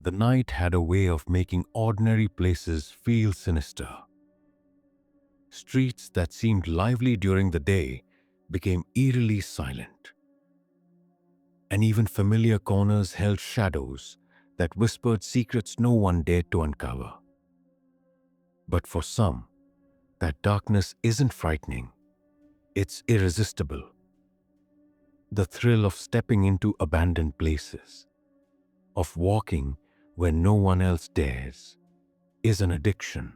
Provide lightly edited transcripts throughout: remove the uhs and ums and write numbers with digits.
The night had a way of making ordinary places feel sinister. Streets that seemed lively during the day became eerily silent. And even familiar corners held shadows that whispered secrets no one dared to uncover. But for some, that darkness isn't frightening, it's irresistible. The thrill of stepping into abandoned places, of walking where no one else dares, is an addiction.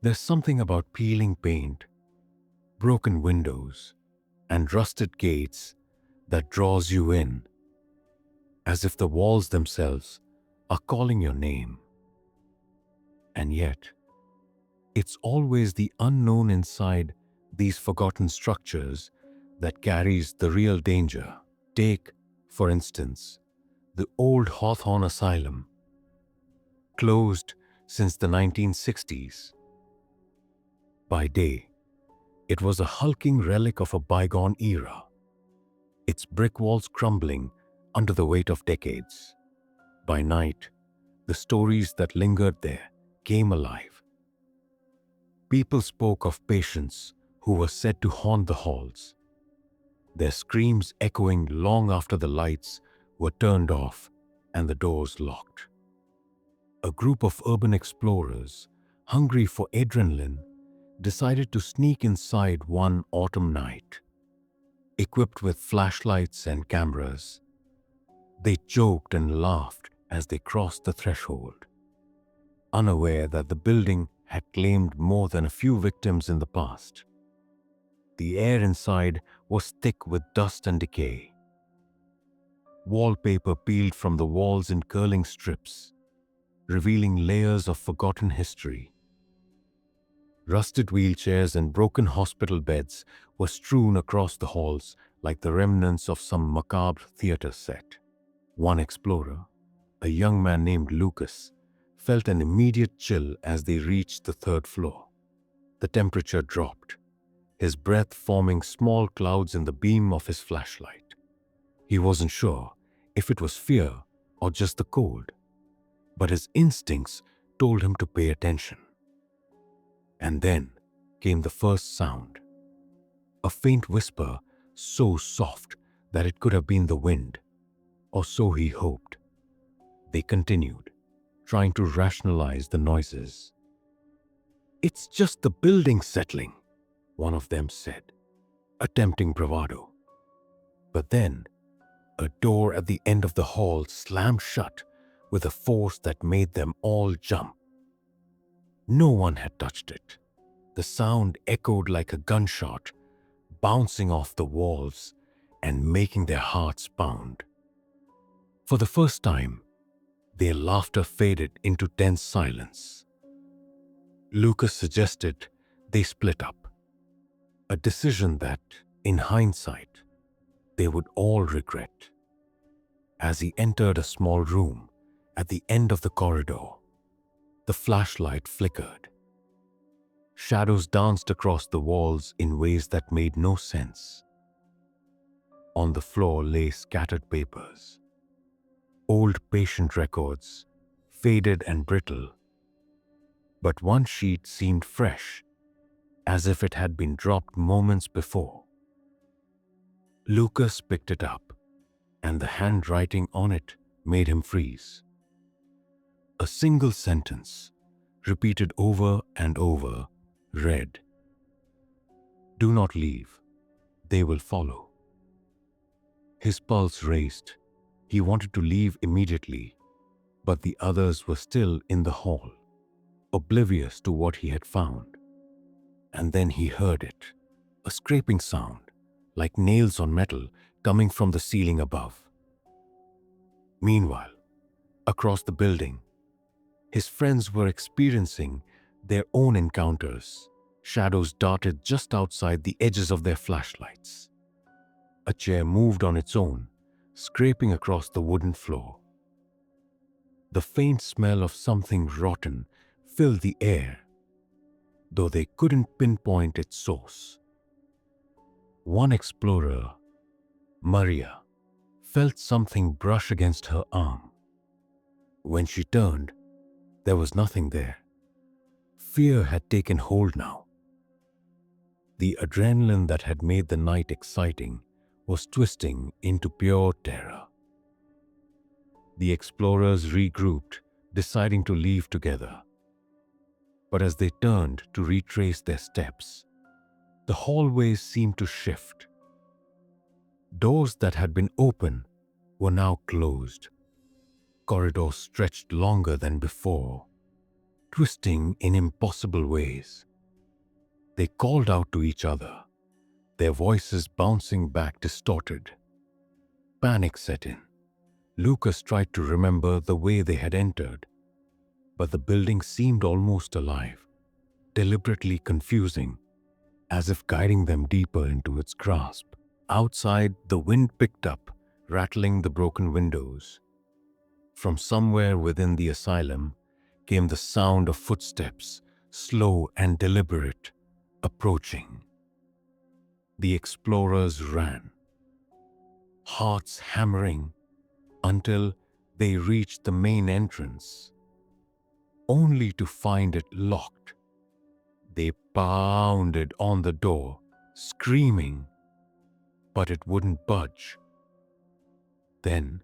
There's something about peeling paint, broken windows, and rusted gates that draws you in, as if the walls themselves are calling your name. And yet, it's always the unknown inside these forgotten structures that carries the real danger. Take, for instance, the old Hawthorne Asylum, closed since the 1960s. By day, it was a hulking relic of a bygone era, its brick walls crumbling under the weight of decades. By night, the stories that lingered there came alive. People spoke of patients who were said to haunt the halls, their screams echoing long after the lights were turned off and the doors locked. A group of urban explorers, hungry for adrenaline, decided to sneak inside one autumn night. Equipped with flashlights and cameras, they joked and laughed as they crossed the threshold, unaware that the building had claimed more than a few victims in the past. The air inside was thick with dust and decay. Wallpaper peeled from the walls in curling strips, revealing layers of forgotten history. Rusted wheelchairs and broken hospital beds were strewn across the halls like the remnants of some macabre theater set. One explorer, a young man named Lucas, felt an immediate chill as they reached the third floor. The temperature dropped, his breath forming small clouds in the beam of his flashlight. He wasn't sure if it was fear or just the cold, but his instincts told him to pay attention. And then came the first sound, a faint whisper so soft that it could have been the wind, or so he hoped. They continued, trying to rationalize the noises. "It's just the building settling," one of them said, attempting bravado. But then, a door at the end of the hall slammed shut with a force that made them all jump. No one had touched it. The sound echoed like a gunshot, bouncing off the walls and making their hearts pound. For the first time, their laughter faded into tense silence. Lucas suggested they split up, a decision that, in hindsight, they would all regret. As he entered a small room at the end of the corridor, the flashlight flickered. Shadows danced across the walls in ways that made no sense. On the floor lay scattered papers, old patient records, faded and brittle. But one sheet seemed fresh, as if it had been dropped moments before. Lucas picked it up, and the handwriting on it made him freeze. A single sentence, repeated over and over, read, "Do not leave. They will follow." His pulse raced. He wanted to leave immediately, but the others were still in the hall, oblivious to what he had found. And then he heard it, a scraping sound, like nails on metal coming from the ceiling above. Meanwhile, across the building, his friends were experiencing their own encounters. Shadows darted just outside the edges of their flashlights. A chair moved on its own, scraping across the wooden floor. The faint smell of something rotten filled the air, though they couldn't pinpoint its source. One explorer, Maria, felt something brush against her arm. When she turned, there was nothing there. Fear had taken hold now. The adrenaline that had made the night exciting was twisting into pure terror. The explorers regrouped, deciding to leave together. But as they turned to retrace their steps, the hallways seemed to shift. Doors that had been open were now closed. Corridors stretched longer than before, twisting in impossible ways. They called out to each other, their voices bouncing back distorted. Panic set in. Lucas tried to remember the way they had entered, but the building seemed almost alive, deliberately confusing, as if guiding them deeper into its grasp. Outside, the wind picked up, rattling the broken windows. From somewhere within the asylum came the sound of footsteps, slow and deliberate, approaching. The explorers ran, hearts hammering, until they reached the main entrance, only to find it locked. They pounded on the door, screaming, but it wouldn't budge. Then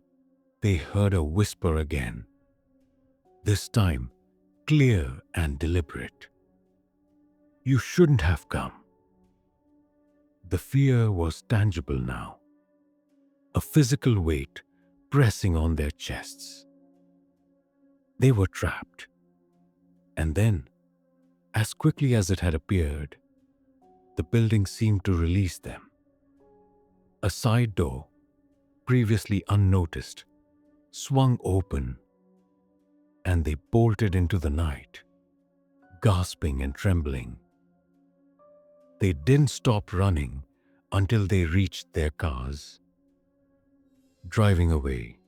they heard a whisper again, this time clear and deliberate. "You shouldn't have come." The fear was tangible now, a physical weight pressing on their chests. They were trapped. And then, as quickly as it had appeared, the building seemed to release them. A side door, previously unnoticed, swung open, and they bolted into the night, gasping and trembling. They didn't stop running until they reached their cars. Driving away,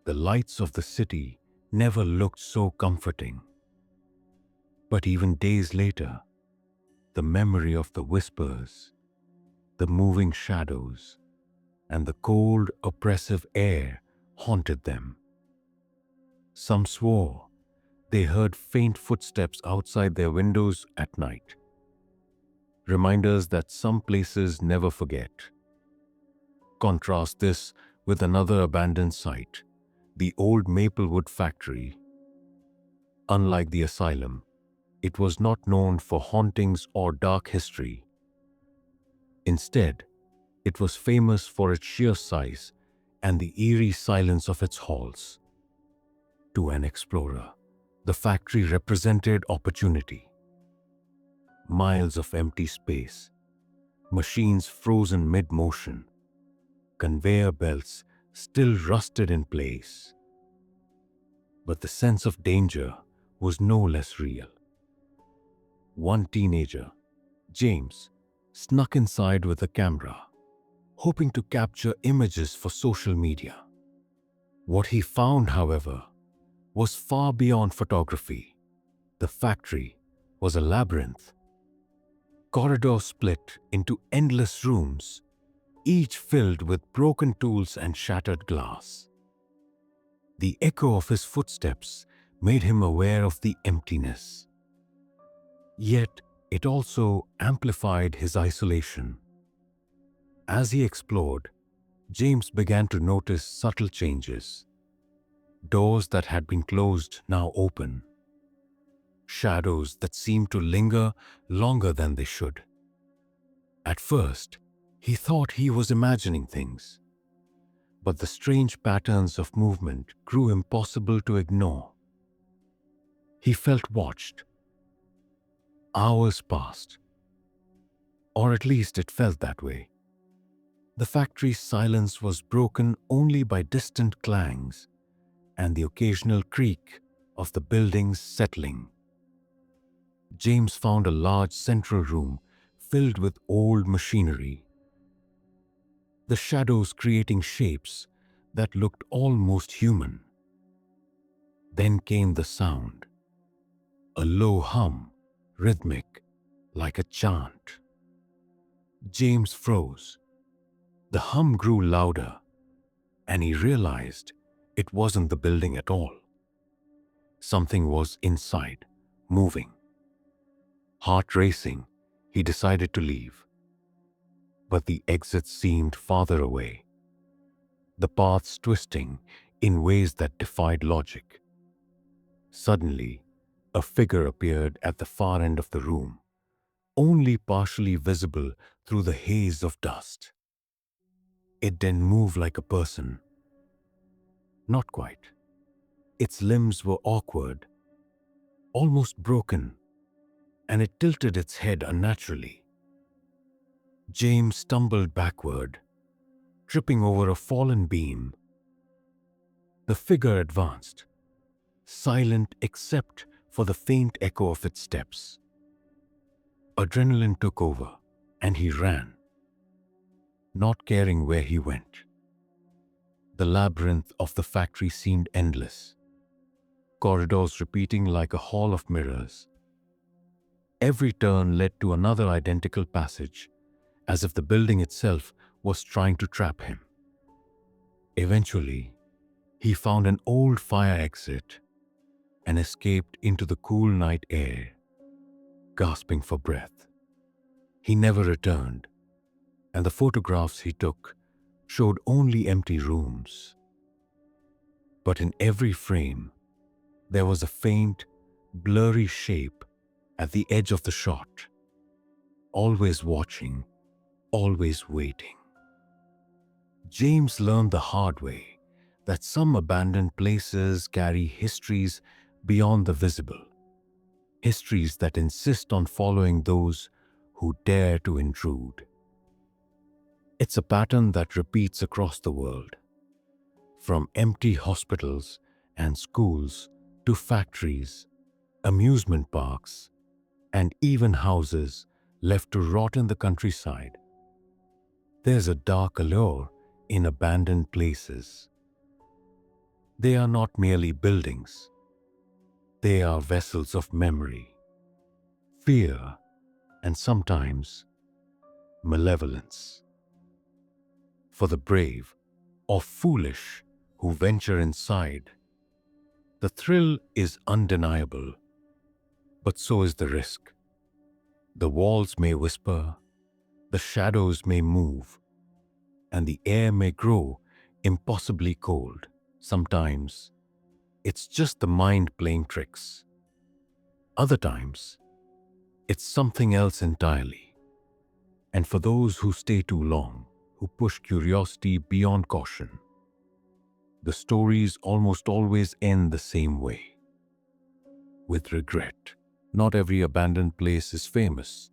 the lights of the city never looked so comforting. But even days later, the memory of the whispers, the moving shadows, and the cold, oppressive air haunted them. Some swore they heard faint footsteps outside their windows at night, reminders that some places never forget. Contrast this with another abandoned site, the old Maplewood factory. Unlike the asylum, it was not known for hauntings or dark history. Instead, it was famous for its sheer size and the eerie silence of its halls. To an explorer, the factory represented opportunity. Miles of empty space, machines frozen mid-motion, conveyor belts still rusted in place. But the sense of danger was no less real. One teenager, James, snuck inside with a camera, hoping to capture images for social media. What he found, however, was far beyond photography. The factory was a labyrinth. Corridors split into endless rooms, each filled with broken tools and shattered glass. The echo of his footsteps made him aware of the emptiness. Yet it also amplified his isolation. As he explored, James began to notice subtle changes. Doors that had been closed now open. Shadows that seemed to linger longer than they should. At first, he thought he was imagining things, but the strange patterns of movement grew impossible to ignore. He felt watched. Hours passed, or at least it felt that way. The factory's silence was broken only by distant clangs and the occasional creak of the buildings settling. James found a large central room filled with old machinery, the shadows creating shapes that looked almost human. Then came the sound, a low hum, rhythmic, like a chant. James froze. The hum grew louder, and he realized it wasn't the building at all. Something was inside, moving. Heart racing, he decided to leave. But the exit seemed farther away, the paths twisting in ways that defied logic. Suddenly, a figure appeared at the far end of the room, only partially visible through the haze of dust. It didn't move like a person. Not quite. Its limbs were awkward, almost broken, and it tilted its head unnaturally. James stumbled backward, tripping over a fallen beam. The figure advanced, silent except for the faint echo of its steps. Adrenaline took over, and he ran, not caring where he went. The labyrinth of the factory seemed endless, corridors repeating like a hall of mirrors. Every turn led to another identical passage, as if the building itself was trying to trap him. Eventually, he found an old fire exit and escaped into the cool night air, gasping for breath. He never returned, and the photographs he took showed only empty rooms. But in every frame, there was a faint, blurry shape at the edge of the shot, always watching, always waiting. James learned the hard way that some abandoned places carry histories beyond the visible, histories that insist on following those who dare to intrude. It's a pattern that repeats across the world, from empty hospitals and schools to factories, amusement parks, and even houses left to rot in the countryside. There's a dark allure in abandoned places. They are not merely buildings. They are vessels of memory, fear, and sometimes malevolence. For the brave or foolish who venture inside, the thrill is undeniable, but so is the risk. The walls may whisper, the shadows may move, and the air may grow impossibly cold. Sometimes, it's just the mind playing tricks. Other times, it's something else entirely. And for those who stay too long, who push curiosity beyond caution, the stories almost always end the same way, with regret. Not every abandoned place is famous.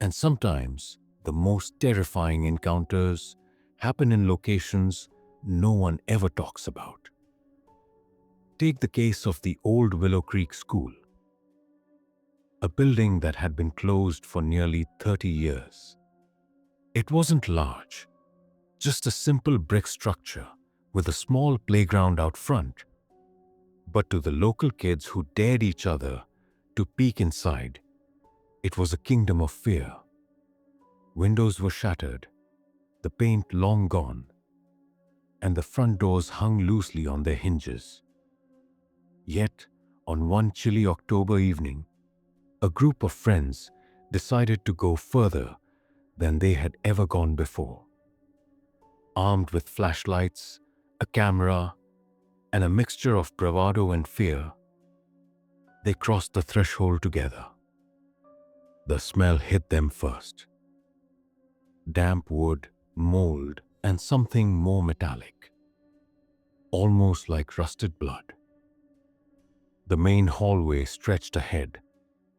And sometimes, the most terrifying encounters happen in locations no one ever talks about. Take the case of the old Willow Creek School, a building that had been closed for nearly 30 years. It wasn't large, just a simple brick structure with a small playground out front. But to the local kids who dared each other to peek inside, it was a kingdom of fear. Windows were shattered, the paint long gone, and the front doors hung loosely on their hinges. Yet, on one chilly October evening, a group of friends decided to go further than they had ever gone before. Armed with flashlights, a camera, and a mixture of bravado and fear, they crossed the threshold together. The smell hit them first. Damp wood, mold, and something more metallic, almost like rusted blood. The main hallway stretched ahead,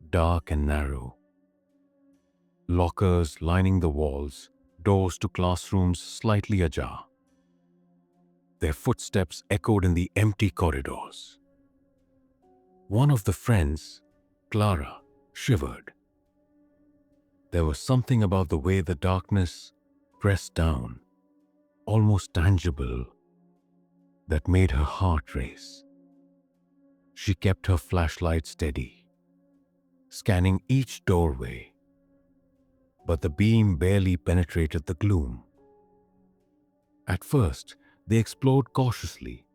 dark and narrow. Lockers lining the walls, doors to classrooms slightly ajar. Their footsteps echoed in the empty corridors. One of the friends, Clara, shivered. There was something about the way the darkness pressed down, almost tangible, that made her heart race. She kept her flashlight steady, scanning each doorway, but the beam barely penetrated the gloom. At first, they explored cautiously,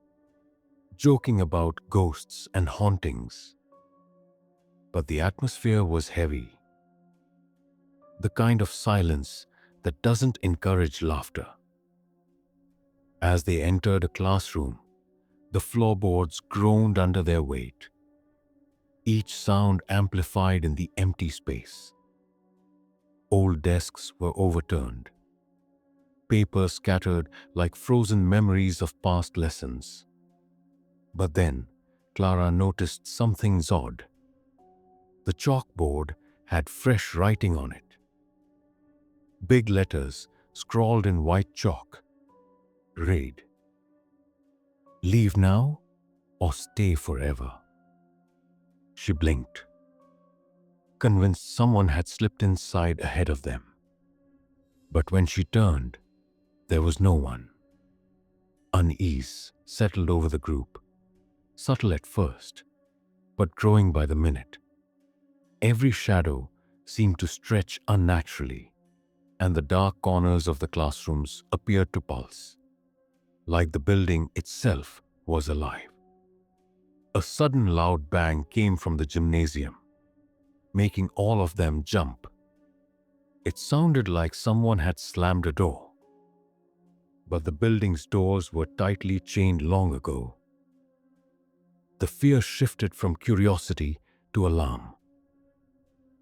joking about ghosts and hauntings. But the atmosphere was heavy, the kind of silence that doesn't encourage laughter. As they entered a classroom, the floorboards groaned under their weight, each sound amplified in the empty space. Old desks were overturned, papers scattered like frozen memories of past lessons. But then, Clara noticed something odd. The chalkboard had fresh writing on it. Big letters scrawled in white chalk. Read, "Leave now or stay forever." She blinked, convinced someone had slipped inside ahead of them. But when she turned, there was no one. Unease settled over the group, subtle at first, but growing by the minute. Every shadow seemed to stretch unnaturally, and the dark corners of the classrooms appeared to pulse, like the building itself was alive. A sudden loud bang came from the gymnasium, making all of them jump. It sounded like someone had slammed a door, but the building's doors were tightly chained long ago. The fear shifted from curiosity to alarm.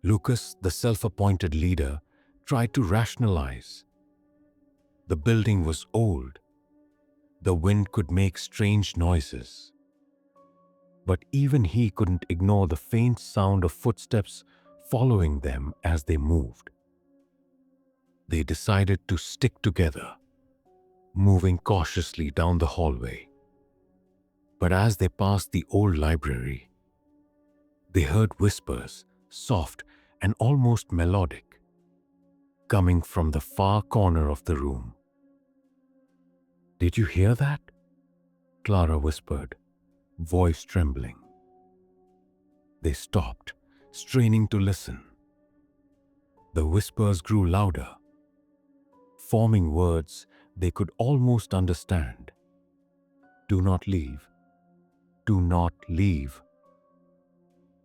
Lucas, the self-appointed leader, tried to rationalize. The building was old. The wind could make strange noises. But even he couldn't ignore the faint sound of footsteps following them as they moved. They decided to stick together, moving cautiously down the hallway. But as they passed the old library, they heard whispers, soft and almost melodic, coming from the far corner of the room. "Did you hear that?" Clara whispered, voice trembling. They stopped, straining to listen. The whispers grew louder, forming words they could almost understand. "Do not leave. Do not leave."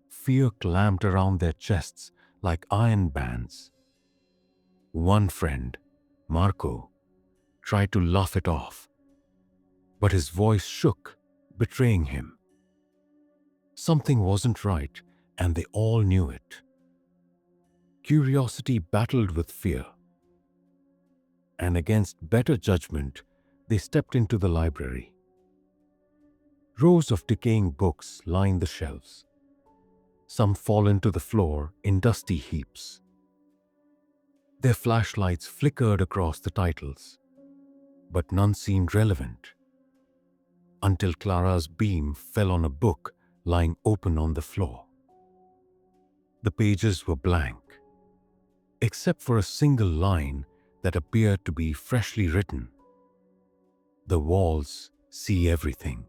Fear clamped around their chests like iron bands. One friend, Marco, tried to laugh it off, but his voice shook, betraying him. Something wasn't right, and they all knew it. Curiosity battled with fear, and against better judgment, they stepped into the library. Rows of decaying books lined the shelves, some fallen to the floor in dusty heaps. Their flashlights flickered across the titles, but none seemed relevant, until Clara's beam fell on a book lying open on the floor. The pages were blank, except for a single line that appeared to be freshly written. "The walls see everything."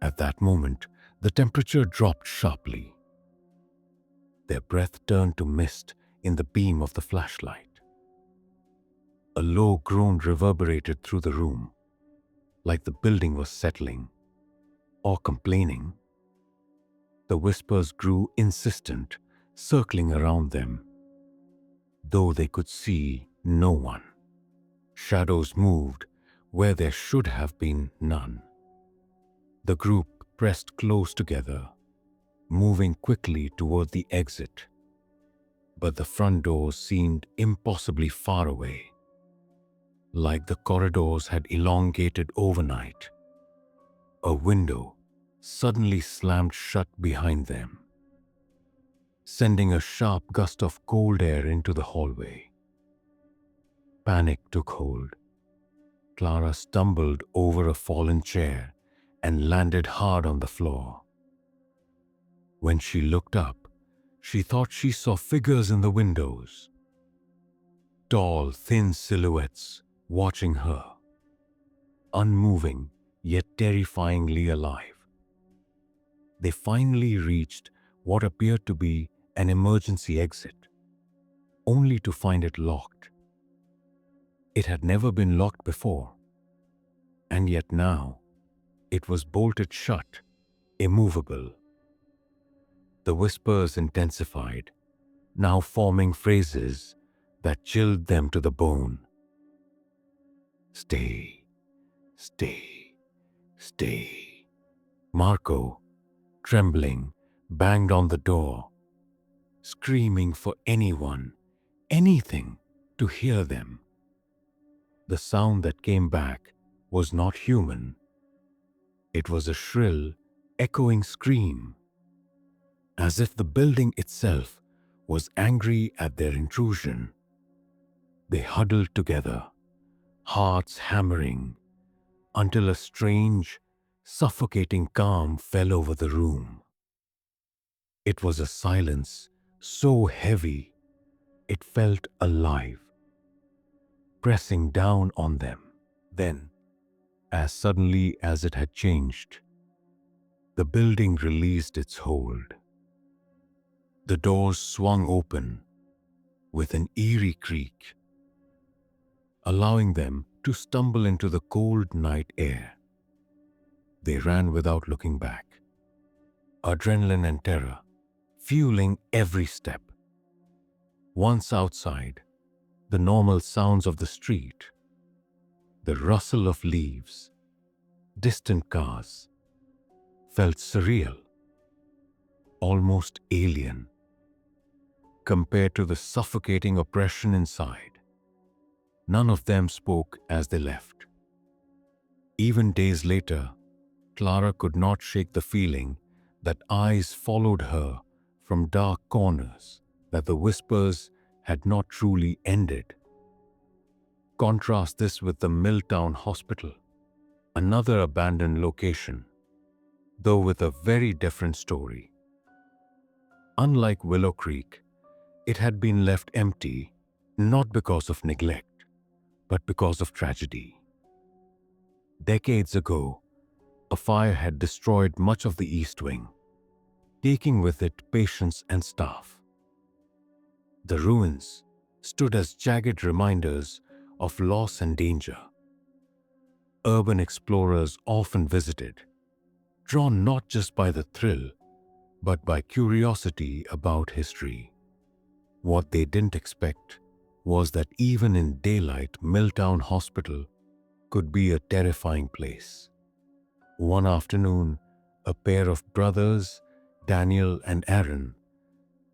At that moment, the temperature dropped sharply. Their breath turned to mist in the beam of the flashlight. A low groan reverberated through the room, like the building was settling or complaining. The whispers grew insistent, circling around them, though they could see no one. Shadows moved where there should have been none. The group pressed close together, moving quickly toward the exit. But the front door seemed impossibly far away, like the corridors had elongated overnight. A window suddenly slammed shut behind them, sending a sharp gust of cold air into the hallway. Panic took hold. Clara stumbled over a fallen chair and landed hard on the floor. When she looked up, she thought she saw figures in the windows. Tall, thin silhouettes watching her, unmoving yet terrifyingly alive. They finally reached what appeared to be an emergency exit, only to find it locked. It had never been locked before, and yet now, It was bolted shut, immovable. The whispers intensified, now forming phrases that chilled them to the bone. Stay, stay, stay. Marco, trembling, banged on the door, screaming for anyone, anything, to hear them. The sound that came back was not human. It was a shrill, echoing scream, as if the building itself was angry at their intrusion. They huddled together, hearts hammering, until a strange, suffocating calm fell over the room. It was a silence so heavy it felt alive, pressing down on them. Then, as suddenly as it had changed, the building released its hold. The doors swung open with an eerie creak, allowing them to stumble into the cold night air. They ran without looking back, adrenaline and terror fueling every step. Once outside, the normal sounds of the street, the rustle of leaves, distant cars, felt surreal, almost alien, compared to the suffocating oppression inside. None of them spoke as they left. Even days later, Clara could not shake the feeling that eyes followed her from dark corners, that the whispers had not truly ended. Contrast this with the Milltown Hospital, another abandoned location, though with a very different story. Unlike Willow Creek, it had been left empty not because of neglect, but because of tragedy. Decades ago, a fire had destroyed much of the East Wing, taking with it patients and staff. The ruins stood as jagged reminders of loss and danger. Urban explorers often visited, drawn not just by the thrill, but by curiosity about history. What they didn't expect was that even in daylight, Milltown Hospital could be a terrifying place. One afternoon, a pair of brothers, Daniel and Aaron,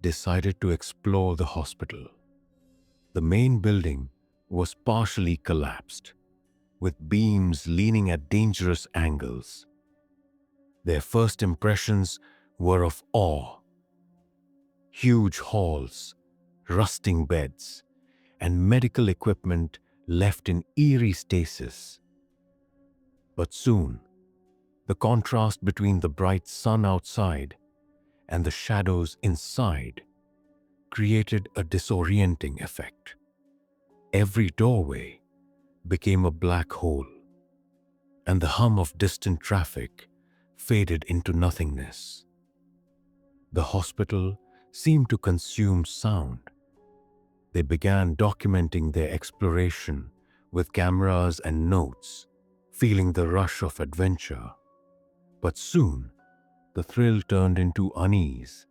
decided to explore the hospital. The main building was partially collapsed, with beams leaning at dangerous angles. Their first impressions were of awe. Huge halls, rusting beds, and medical equipment left in eerie stasis. But soon, the contrast between the bright sun outside and the shadows inside created a disorienting effect. Every doorway became a black hole, and the hum of distant traffic faded into nothingness. The hospital seemed to consume sound. They began documenting their exploration with cameras and notes, feeling the rush of adventure. But soon, the thrill turned into unease.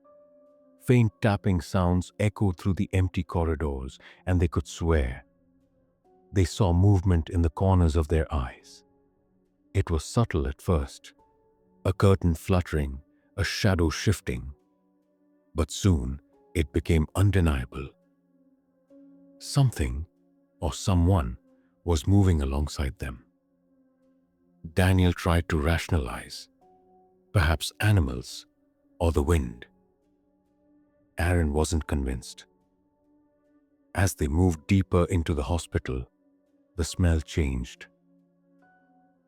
Faint tapping sounds echoed through the empty corridors, and they could swear. They saw movement in the corners of their eyes. It was subtle at first, a curtain fluttering, a shadow shifting. But soon, it became undeniable. Something, or someone, was moving alongside them. Daniel tried to rationalize. Perhaps animals, or the wind. Aaron wasn't convinced. As they moved deeper into the hospital, the smell changed.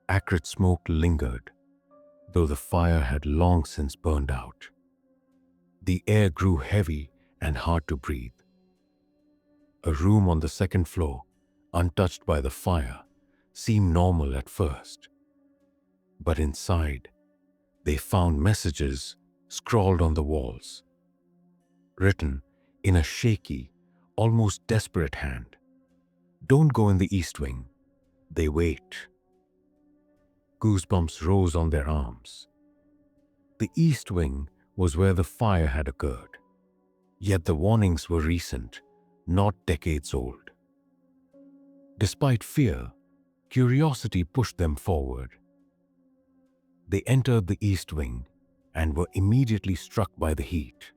Acrid smoke lingered, though the fire had long since burned out. The air grew heavy and hard to breathe. A room on the second floor, untouched by the fire, seemed normal at first. But inside, they found messages scrawled on the walls, written in a shaky, almost desperate hand. "Don't go in the East Wing. They wait." Goosebumps rose on their arms. The east wing was where the fire had occurred. Yet the warnings were recent, not decades old. Despite fear, curiosity pushed them forward. They entered the east wing and were immediately struck by the heat,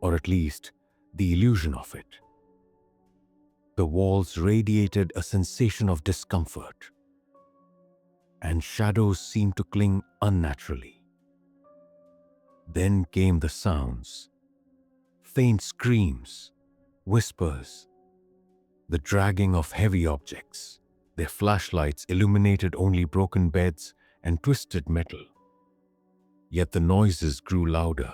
or at least the illusion of it. The walls radiated a sensation of discomfort, and shadows seemed to cling unnaturally. Then came the sounds, faint screams, whispers, the dragging of heavy objects. Their flashlights illuminated only broken beds and twisted metal. Yet the noises grew louder.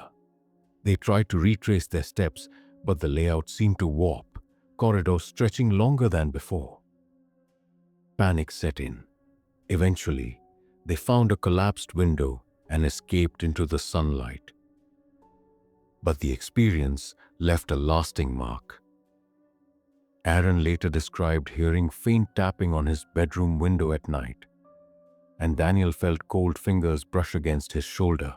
They tried to retrace their steps, but the layout seemed to warp, corridors stretching longer than before. Panic set in. Eventually, they found a collapsed window and escaped into the sunlight. But the experience left a lasting mark. Aaron later described hearing faint tapping on his bedroom window at night, and Daniel felt cold fingers brush against his shoulder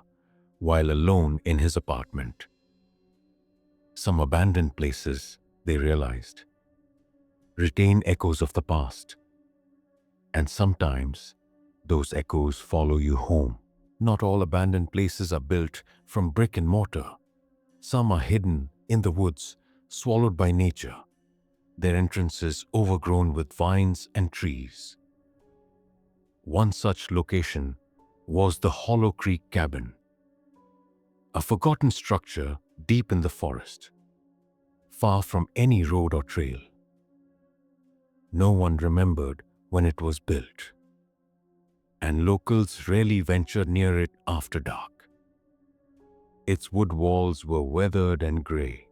while alone in his apartment. Some abandoned places, they realized, retain echoes of the past. And sometimes, those echoes follow you home. Not all abandoned places are built from brick and mortar. Some are hidden in the woods, swallowed by nature, their entrances overgrown with vines and trees. One such location was the Hollow Creek Cabin, a forgotten structure deep in the forest, far from any road or trail. No one remembered when it was built, and locals rarely ventured near it after dark. Its wood walls were weathered and gray,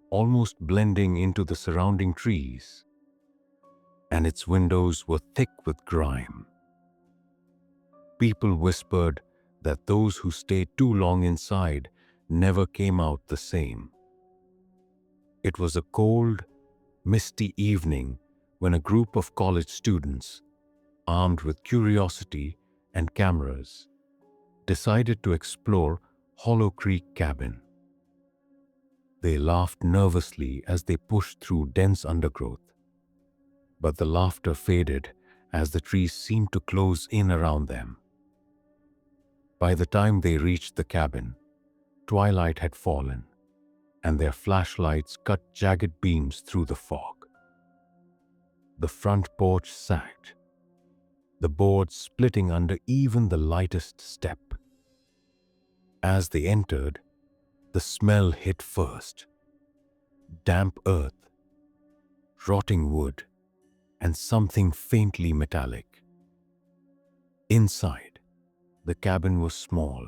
almost blending into the surrounding trees, and its windows were thick with grime. People whispered that those who stayed too long inside never came out the same. It was a cold, misty evening when a group of college students, armed with curiosity and cameras, decided to explore Hollow Creek Cabin. They laughed nervously as they pushed through dense undergrowth, but the laughter faded as the trees seemed to close in around them. By the time they reached the cabin, twilight had fallen, and their flashlights cut jagged beams through the fog. The front porch sagged, the boards splitting under even the lightest step. As they entered, the smell hit first: damp earth, rotting wood, and something faintly metallic. Inside, the cabin was small,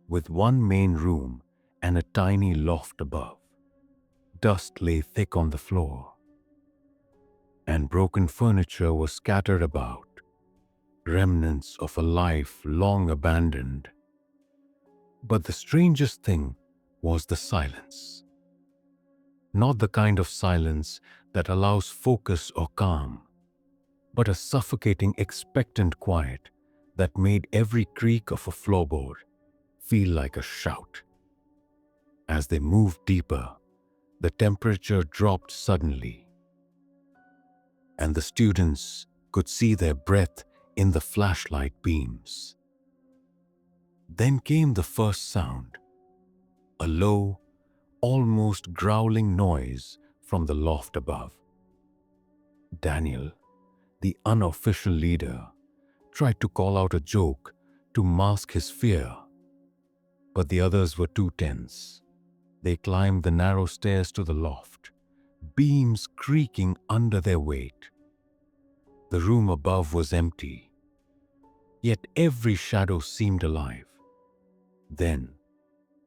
with one main room and a tiny loft above. Dust lay thick on the floor, and broken furniture was scattered about, remnants of a life long abandoned. But the strangest thing was the silence. Not the kind of silence that allows focus or calm, but a suffocating, expectant quiet that made every creak of a floorboard feel like a shout. As they moved deeper, the temperature dropped suddenly, and the students could see their breath in the flashlight beams. Then came the first sound, a low, almost growling noise from the loft above. Daniel, the unofficial leader, tried to call out a joke to mask his fear, but the others were too tense. They climbed the narrow stairs to the loft, beams creaking under their weight. The room above was empty, yet every shadow seemed alive. Then,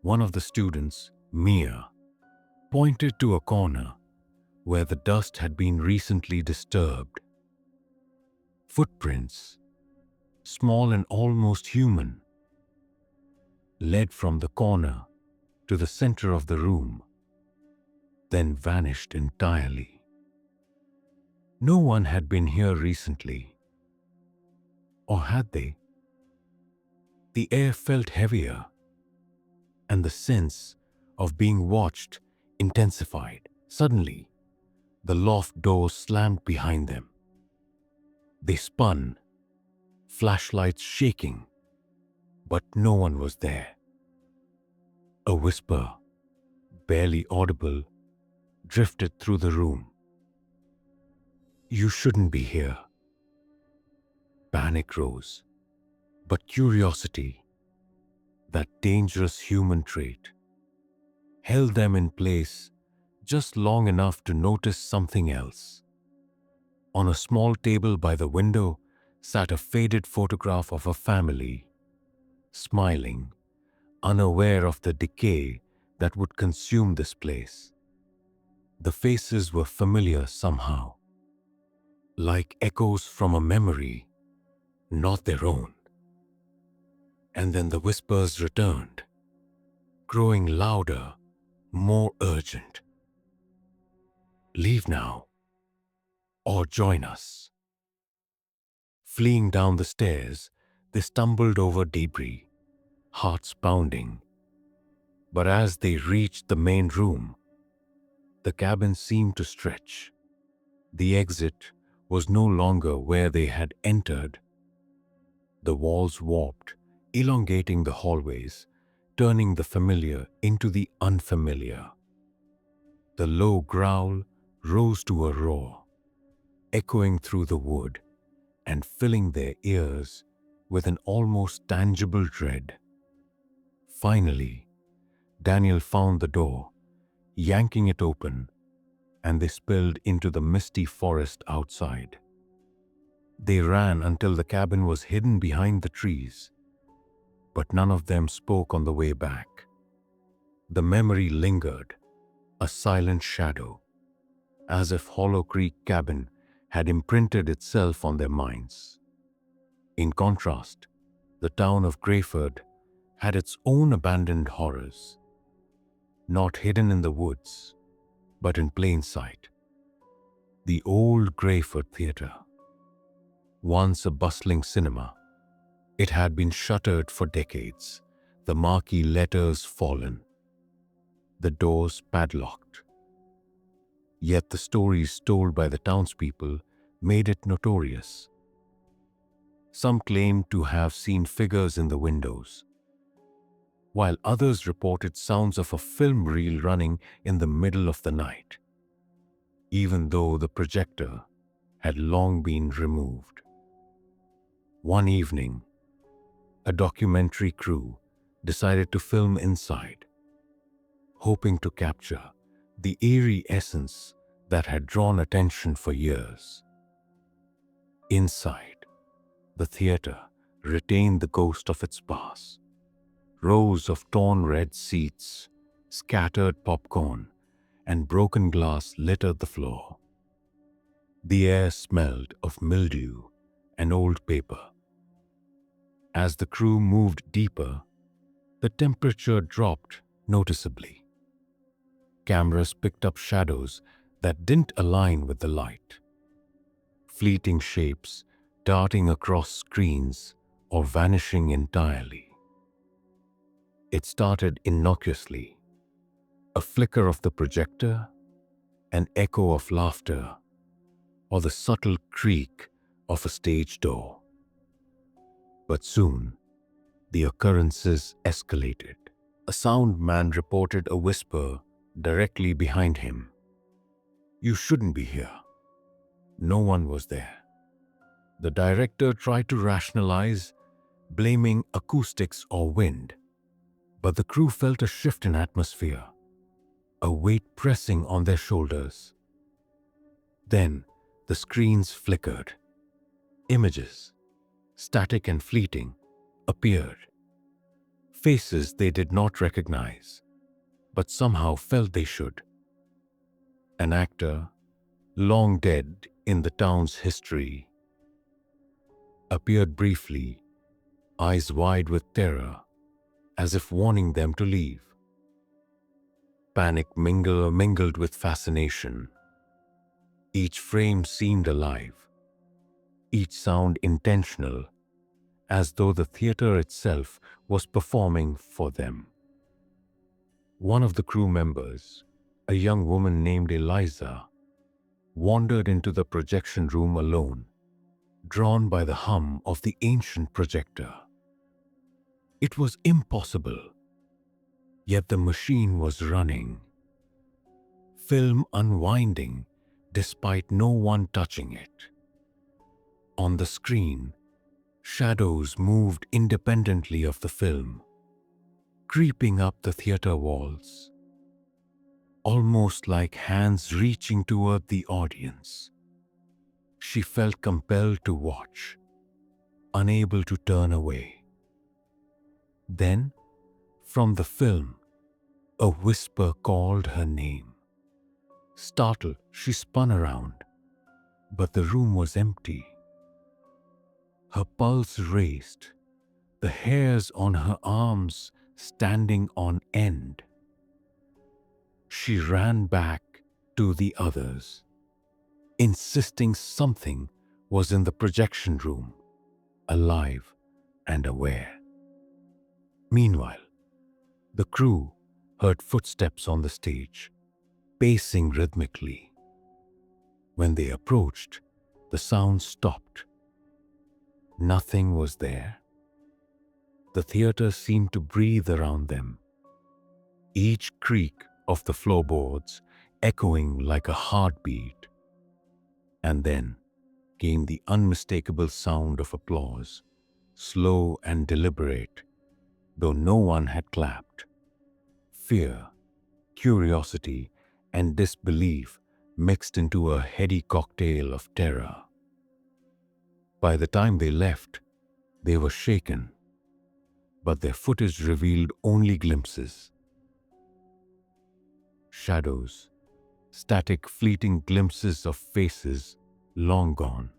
one of the students, Mia, pointed to a corner where the dust had been recently disturbed. Footprints, small and almost human, led from the corner to the center of the room, then vanished entirely. No one had been here recently. Or had they? The air felt heavier, and the sense of being watched intensified. Suddenly, the loft door slammed behind them. They spun, flashlights shaking, but no one was there. A whisper, barely audible, drifted through the room. "You shouldn't be here." Panic rose, but curiosity, that dangerous human trait, held them in place just long enough to notice something else. On a small table by the window sat a faded photograph of a family, smiling, unaware of the decay that would consume this place. The faces were familiar somehow, like echoes from a memory, not their own. And then the whispers returned, growing louder, more urgent. "Leave now, or join us." Fleeing down the stairs, they stumbled over debris, hearts pounding. But as they reached the main room, the cabin seemed to stretch. The exit was no longer where they had entered. The walls warped, elongating the hallways, turning the familiar into the unfamiliar. The low growl rose to a roar, echoing through the wood and filling their ears with an almost tangible dread. Finally, Daniel found the door, yanking it open, and they spilled into the misty forest outside. They ran until the cabin was hidden behind the trees, but none of them spoke on the way back. The memory lingered, a silent shadow, as if Hollow Creek cabin had imprinted itself on their minds. In contrast, the town of Grayford had its own abandoned horrors, not hidden in the woods, but in plain sight. The old Grayford Theatre, once a bustling cinema, it had been shuttered for decades, the marquee letters fallen, the doors padlocked. Yet the stories told by the townspeople made it notorious. Some claimed to have seen figures in the windows, while others reported sounds of a film reel running in the middle of the night, even though the projector had long been removed. One evening, a documentary crew decided to film inside, hoping to capture the eerie essence that had drawn attention for years. Inside, the theater retained the ghost of its past. Rows of torn red seats, scattered popcorn, and broken glass littered the floor. The air smelled of mildew and old paper. As the crew moved deeper, the temperature dropped noticeably. Cameras picked up shadows that didn't align with the light. Fleeting shapes darting across screens or vanishing entirely. It started innocuously, a flicker of the projector, an echo of laughter, or the subtle creak of a stage door. But soon, the occurrences escalated. A sound man reported a whisper directly behind him. "You shouldn't be here." No one was there. The director tried to rationalize, blaming acoustics or wind. But the crew felt a shift in atmosphere, a weight pressing on their shoulders. Then the screens flickered. Images, static and fleeting, appeared. Faces they did not recognize, but somehow felt they should. An actor, long dead in the town's history, appeared briefly, eyes wide with terror, as if warning them to leave. Panic mingled with fascination. Each frame seemed alive, each sound intentional, as though the theater itself was performing for them. One of the crew members, a young woman named Eliza, wandered into the projection room alone, drawn by the hum of the ancient projector. It was impossible, yet the machine was running, film unwinding despite no one touching it. On the screen, shadows moved independently of the film, creeping up the theater walls, almost like hands reaching toward the audience. She felt compelled to watch, unable to turn away. Then, from the film, a whisper called her name. Startled, she spun around, but the room was empty. Her pulse raced, the hairs on her arms standing on end. She ran back to the others, insisting something was in the projection room, alive and aware. Meanwhile, the crew heard footsteps on the stage, pacing rhythmically. When they approached, the sound stopped. Nothing was there. The theater seemed to breathe around them, each creak of the floorboards echoing like a heartbeat. And then came the unmistakable sound of applause, slow and deliberate, though no one had clapped. Fear, curiosity, and disbelief mixed into a heady cocktail of terror. By the time they left, they were shaken, but their footage revealed only glimpses. Shadows, static fleeting glimpses of faces long gone.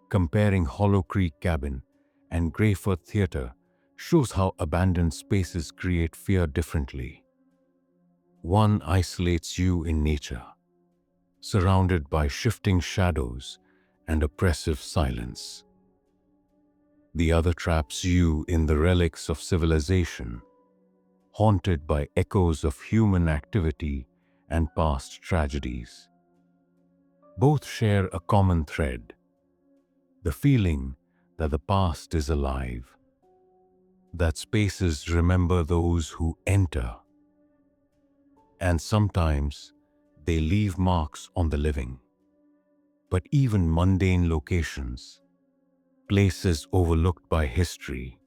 Comparing Hollow Creek Cabin and Greyford Theatre shows how abandoned spaces create fear differently. One isolates you in nature, surrounded by shifting shadows and oppressive silence. The other traps you in the relics of civilization, haunted by echoes of human activity and past tragedies. Both share a common thread: the feeling that the past is alive, that spaces remember those who enter, and sometimes they leave marks on the living. But even mundane locations, places overlooked by history,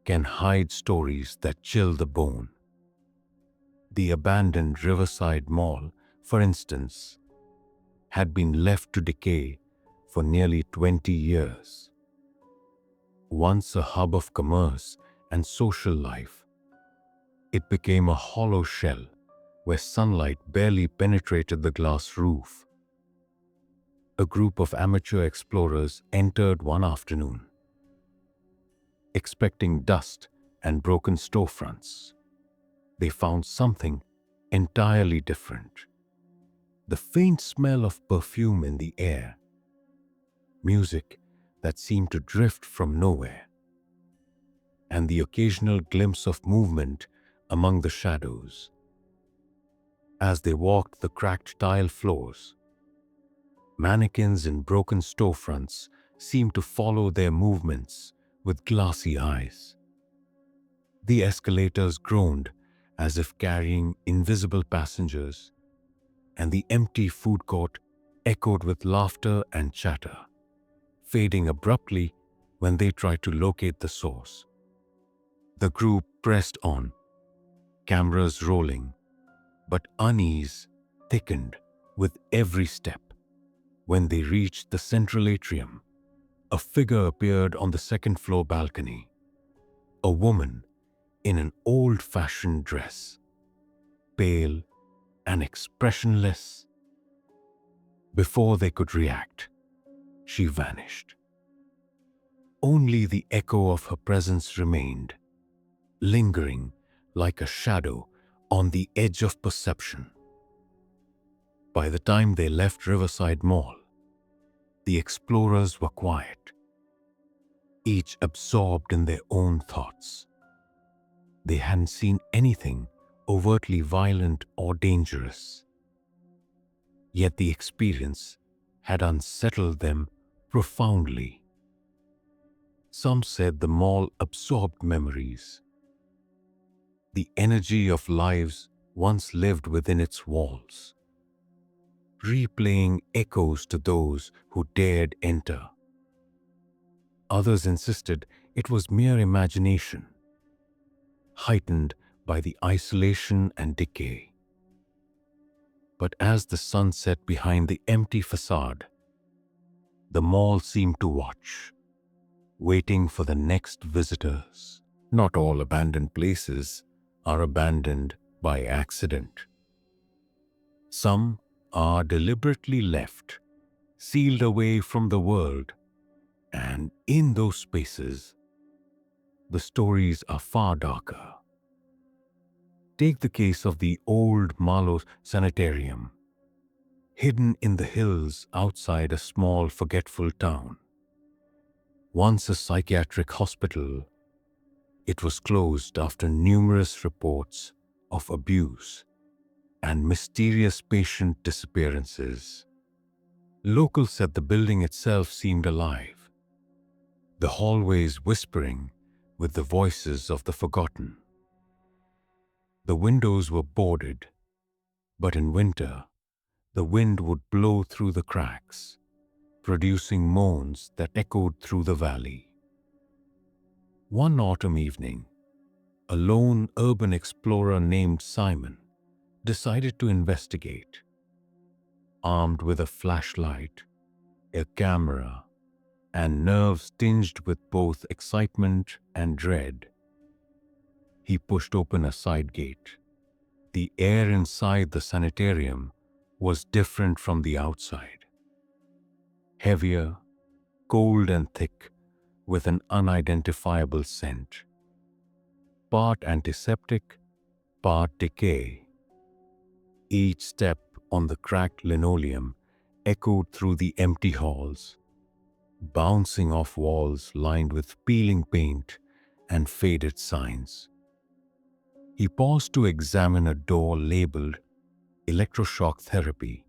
can hide stories that chill the bone. The abandoned Riverside Mall, for instance, had been left to decay for nearly 20 years. Once a hub of commerce and social life, it became a hollow shell where sunlight barely penetrated the glass roof. A group of amateur explorers entered one afternoon, expecting dust and broken storefronts. They found something entirely different. The faint smell of perfume in the air, music that seemed to drift from nowhere, and the occasional glimpse of movement among the shadows. As they walked the cracked tile floors, mannequins in broken storefronts seemed to follow their movements with glassy eyes. The escalators groaned as if carrying invisible passengers, and the empty food court echoed with laughter and chatter, fading abruptly when they tried to locate the source. The group pressed on, cameras rolling, but unease thickened with every step. When they reached the central atrium, a figure appeared on the second-floor balcony, a woman in an old-fashioned dress, pale and expressionless. Before they could react, she vanished. Only the echo of her presence remained, lingering like a shadow on the edge of perception. By the time they left Riverside Mall, the explorers were quiet, each absorbed in their own thoughts. They hadn't seen anything overtly violent or dangerous, yet the experience had unsettled them profoundly. Some said the mall absorbed memories, the energy of lives once lived within its walls, replaying echoes to those who dared enter. Others insisted it was mere imagination, heightened by the isolation and decay. But as the sun set behind the empty facade, the mall seemed to watch, waiting for the next visitors. Not all abandoned places are abandoned by accident. Some are deliberately left, sealed away from the world, and in those spaces, the stories are far darker. Take the case of the old Malo Sanitarium, hidden in the hills outside a small, forgetful town. Once a psychiatric hospital, it was closed after numerous reports of abuse and mysterious patient disappearances. Locals said the building itself seemed alive, the hallways whispering with the voices of the forgotten. The windows were boarded, but in winter, the wind would blow through the cracks, producing moans that echoed through the valley. One autumn evening, a lone urban explorer named Simon decided to investigate. Armed with a flashlight, a camera, and nerves tinged with both excitement and dread, he pushed open a side gate. The air inside the sanitarium was different from the outside. Heavier, cold and thick, with an unidentifiable scent. Part antiseptic, part decay. Each step on the cracked linoleum echoed through the empty halls, bouncing off walls lined with peeling paint and faded signs. He paused to examine a door labeled electroshock therapy,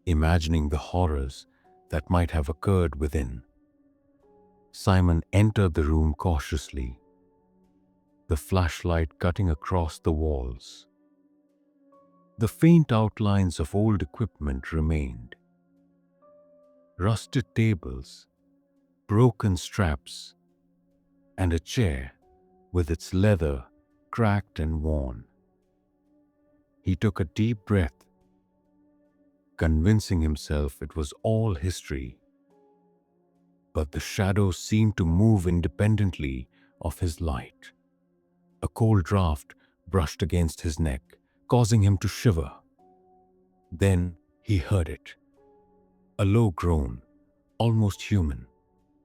imagining the horrors that might have occurred within. Simon entered the room cautiously, the flashlight cutting across the walls. The faint outlines of old equipment remained. Rusted tables, broken straps, and a chair with its leather cracked and worn. He took a deep breath, convincing himself it was all history. But the shadows seemed to move independently of his light. A cold draft brushed against his neck, causing him to shiver. Then he heard it. A low groan, almost human,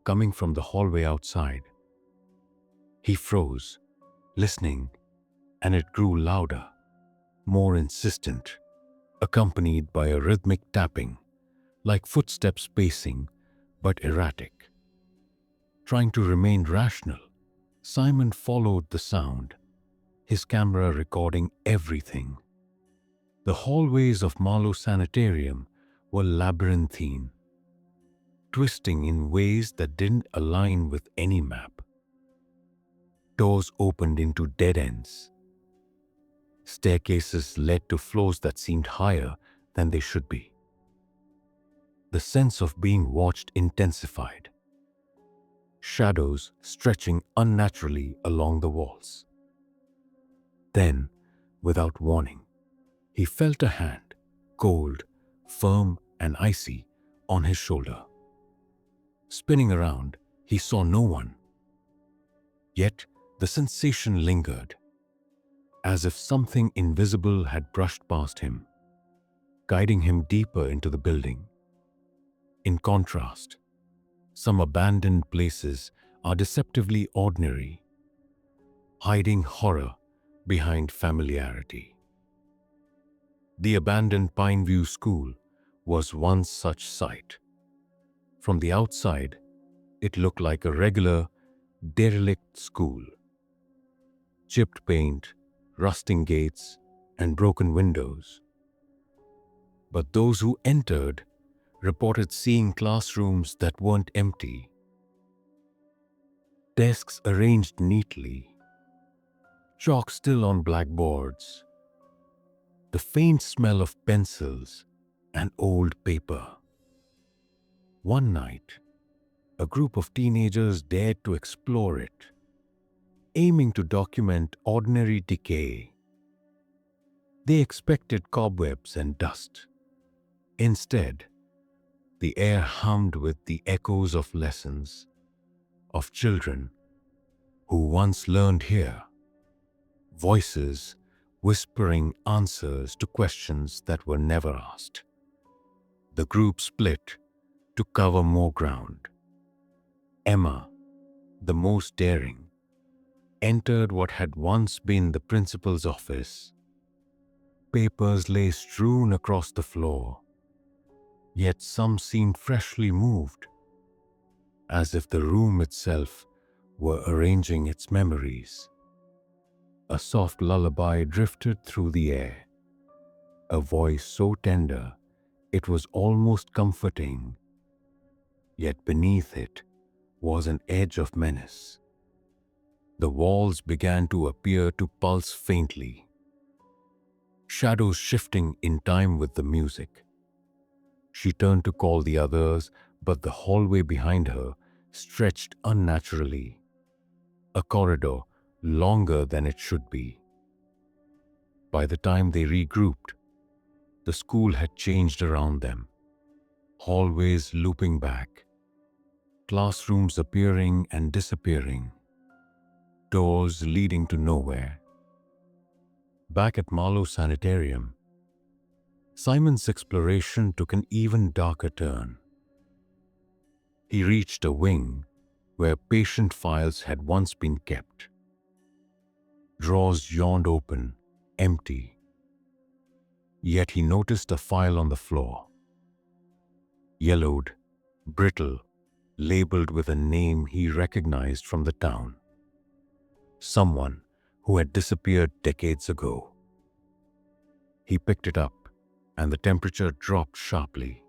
coming from the hallway outside. He froze, listening, and it grew louder, more insistent, accompanied by a rhythmic tapping, like footsteps pacing, but erratic. Trying to remain rational, Simon followed the sound, his camera recording everything. The hallways of Marlow Sanitarium were labyrinthine, twisting in ways that didn't align with any map. Doors opened into dead ends. Staircases led to floors that seemed higher than they should be. The sense of being watched intensified, shadows stretching unnaturally along the walls. Then, without warning, he felt a hand, cold, firm and icy, on his shoulder. Spinning around, he saw no one. Yet the sensation lingered, as if something invisible had brushed past him, guiding him deeper into the building. In contrast, some abandoned places are deceptively ordinary, hiding horror behind familiarity. The abandoned Pineview School was one such site. From the outside, It looked like a regular, derelict school. Chipped paint, rusting gates, and broken windows. But those who entered reported seeing classrooms that weren't empty, desks arranged neatly, chalk still on blackboards, the faint smell of pencils and old paper. One night, a group of teenagers dared to explore it, aiming to document ordinary decay. They expected cobwebs and dust. Instead, the air hummed with the echoes of lessons, of children who once learned here, voices whispering answers to questions that were never asked. The group split to cover more ground. Emma, the most daring, entered what had once been the principal's office. Papers lay strewn across the floor, yet some seemed freshly moved, as if the room itself were arranging its memories. A soft lullaby drifted through the air, a voice so tender it was almost comforting, yet beneath it was an edge of menace. The walls began to appear to pulse faintly, shadows shifting in time with the music. She turned to call the others, but the hallway behind her stretched unnaturally, a corridor longer than it should be. By the time they regrouped, the school had changed around them, hallways looping back, classrooms appearing and disappearing, doors leading to nowhere. Back at Marlow Sanitarium, Simon's exploration took an even darker turn. He reached a wing where patient files had once been kept. Drawers yawned open, empty. Yet he noticed a file on the floor. Yellowed, brittle, labeled with a name he recognized from the town. Someone who had disappeared decades ago. He picked it up, and the temperature dropped sharply.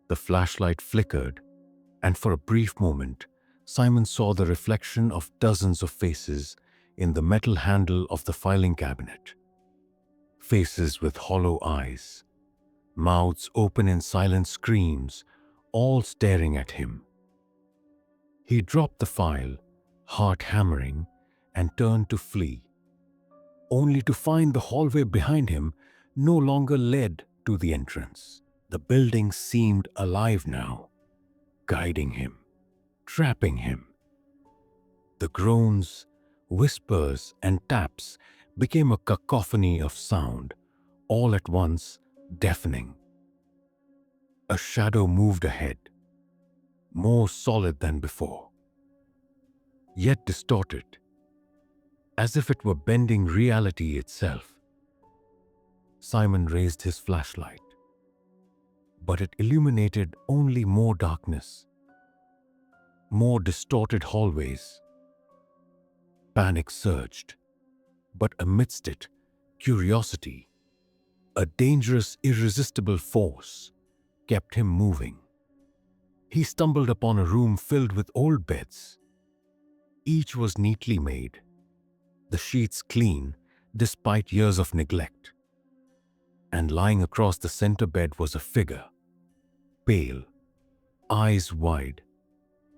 The flashlight flickered, and for a brief moment, Simon saw the reflection of dozens of faces in the metal handle of the filing cabinet. Faces with hollow eyes, mouths open in silent screams, all staring at him. He dropped the file, heart hammering, and turned to flee, only to find the hallway behind him no longer led to the entrance. The building seemed alive now, guiding him, trapping him. The groans, whispers, and taps became a cacophony of sound, all at once deafening. A shadow moved ahead, more solid than before, yet distorted, as if it were bending reality itself. Simon raised his flashlight, but it illuminated only more darkness, more distorted hallways. Panic surged, but amidst it, curiosity, a dangerous, irresistible force, kept him moving. He stumbled upon a room filled with old beds. Each was neatly made, the sheets clean despite years of neglect. And lying across the center bed was a figure, pale, eyes wide,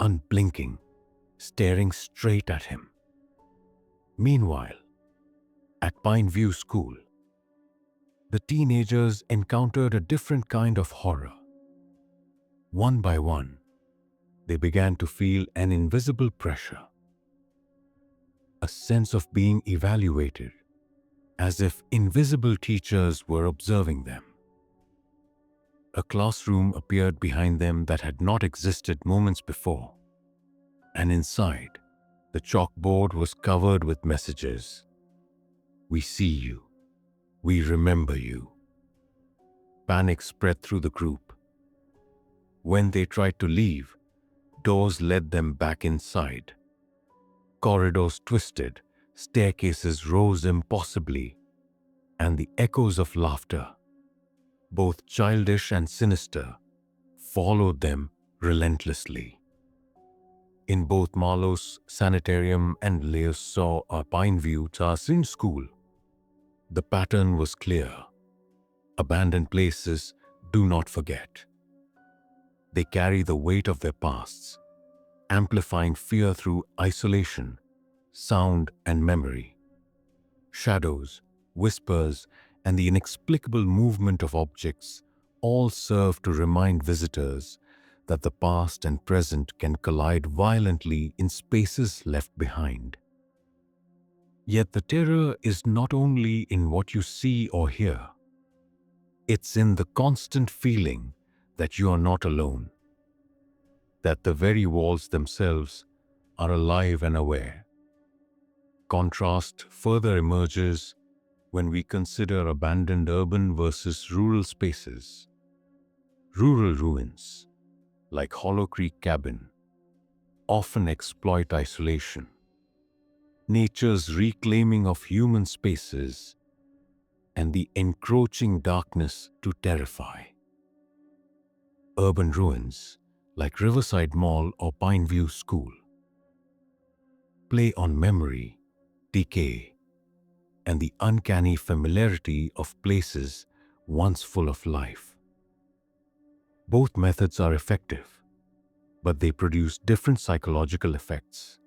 unblinking, staring straight at him. Meanwhile, at Pineview School, the teenagers encountered a different kind of horror. One by one, they began to feel an invisible pressure, a sense of being evaluated, as if invisible teachers were observing them. A classroom appeared behind them that had not existed moments before, and inside, the chalkboard was covered with messages. "We see you. We remember you." Panic spread through the group. When they tried to leave, doors led them back inside. Corridors twisted, staircases rose impossibly, and the echoes of laughter, both childish and sinister, followed them relentlessly. In both Marlowe's sanitarium and Leo's saw a Pineview Tarsin school, the pattern was clear. Abandoned places do not forget. They carry the weight of their pasts, amplifying fear through isolation, sound, and memory. Shadows, whispers, and the inexplicable movement of objects all serve to remind visitors that the past and present can collide violently in spaces left behind. Yet the terror is not only in what you see or hear. It's in the constant feeling that you are not alone, that the very walls themselves are alive and aware. Contrast further emerges when we consider abandoned urban versus rural spaces. Rural ruins, like Hollow Creek Cabin, often exploit isolation, nature's reclaiming of human spaces, and the encroaching darkness to terrify. Urban ruins, like Riverside Mall or Pineview School, play on memory, decay, and the uncanny familiarity of places once full of life. Both methods are effective, but they produce different psychological effects.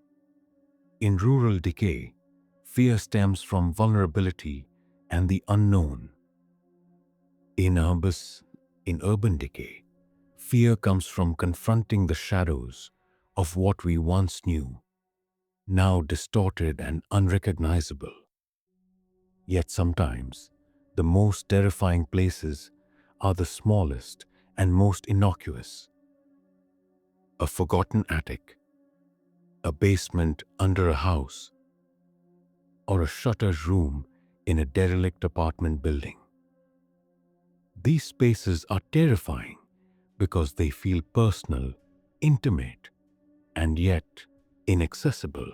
In rural decay, fear stems from vulnerability and the unknown. In urban decay, fear comes from confronting the shadows of what we once knew, now distorted and unrecognizable. Yet sometimes, the most terrifying places are the smallest and most innocuous. A forgotten attic, a basement under a house, or a shuttered room in a derelict apartment building. These spaces are terrifying because they feel personal, intimate, and yet inaccessible.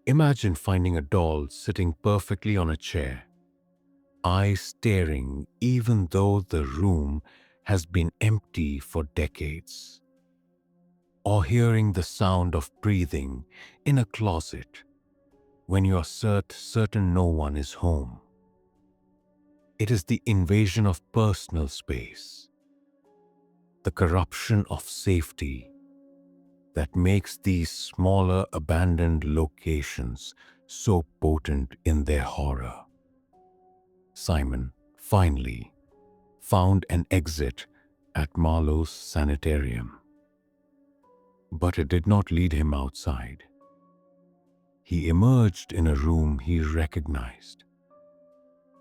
Imagine finding a doll sitting perfectly on a chair, eyes staring even though the room has been empty for decades. Or hearing the sound of breathing in a closet when you are certain no one is home. It is the invasion of personal space, the corruption of safety, that makes these smaller abandoned locations so potent in their horror. Simon finally found an exit at Marlowe's sanitarium. But it did not lead him outside. He emerged in a room he recognized,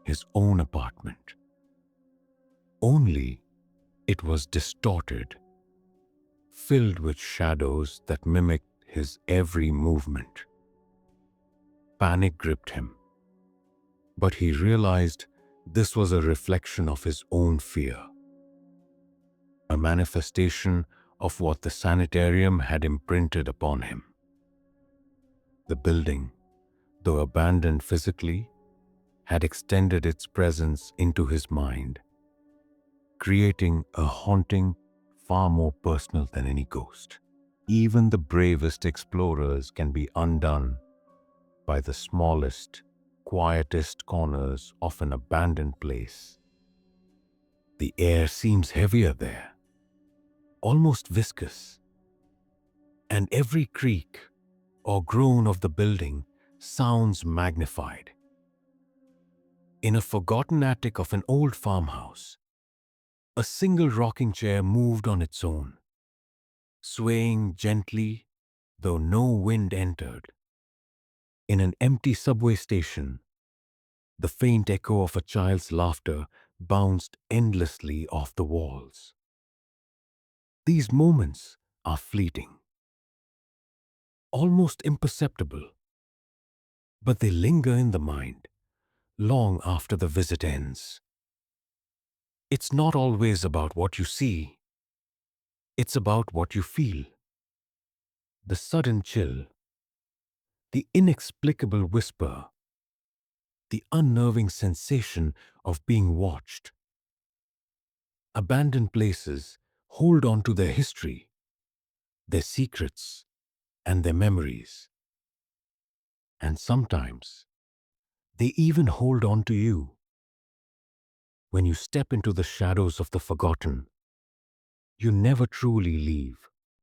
his own apartment. Only it was distorted, filled with shadows that mimicked his every movement. Panic gripped him, but he realized this was a reflection of his own fear, a manifestation of what the sanitarium had imprinted upon him. The building, though abandoned physically, had extended its presence into his mind, creating a haunting far more personal than any ghost. Even the bravest explorers can be undone by the smallest, quietest corners of an abandoned place. The air seems heavier there, almost viscous, and every creak or groan of the building sounds magnified. In a forgotten attic of an old farmhouse, a single rocking chair moved on its own, swaying gently though no wind entered. In an empty subway station, the faint echo of a child's laughter bounced endlessly off the walls. These moments are fleeting, almost imperceptible, but they linger in the mind long after the visit ends. It's not always about what you see, It's about what you feel, the sudden chill, the inexplicable whisper, the unnerving sensation of being watched. Abandoned places hold on to their history, their secrets, and their memories. And sometimes they even hold on to you. When you step into the shadows of the forgotten, you never truly leave.